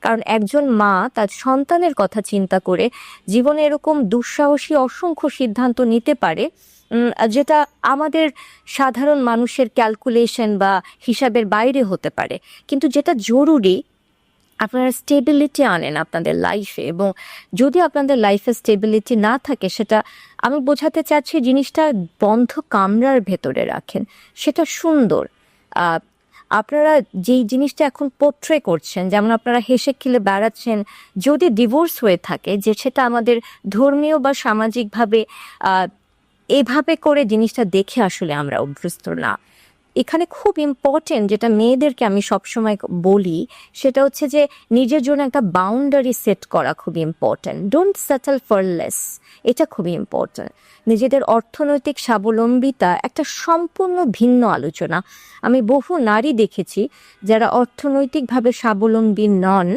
কারণ একজন মা তার সন্তানের কথা চিন্তা করে জীবনে এরকম দুঃসাহসী অসংখ্য সিদ্ধান্ত নিতে পারে, যেটা আমাদের সাধারণ মানুষের ক্যালকুলেশন বা হিসাবের বাইরে হতে পারে। কিন্তু যেটা জরুরি, আপনারা স্টেবিলিটি আনেন আপনাদের লাইফে, এবং যদি আপনাদের লাইফে স্টেবিলিটি না থাকে, সেটা আমি বোঝাতে চাচ্ছি জিনিসটা বন্ধ কামরার ভেতরে রাখেন, সেটা সুন্দর। আহ, আপনারা যেই জিনিসটা এখন পোট্রে করছেন, যেমন আপনারা হেসে খেলে বেড়াচ্ছেন, যদি ডিভোর্স হয়ে থাকে, যে সেটা আমাদের ধর্মীয় বা সামাজিকভাবে এভাবে করে জিনিসটা দেখে আসলে আমরা অভ্যস্ত না। এখানে খুব ইম্পর্টেন্ট, যেটা মেয়েদেরকে আমি সবসময় বলি, সেটা হচ্ছে যে নিজের জন্য একটা বাউন্ডারি সেট করা খুব important. Don't settle for less, এটা খুবই ইম্পর্টেন্ট। নিজেদের অর্থনৈতিক স্বাবলম্বিতা একটা সম্পূর্ণ ভিন্ন আলোচনা। আমি বহু নারী দেখেছি যারা অর্থনৈতিকভাবে স্বাবলম্বী নন,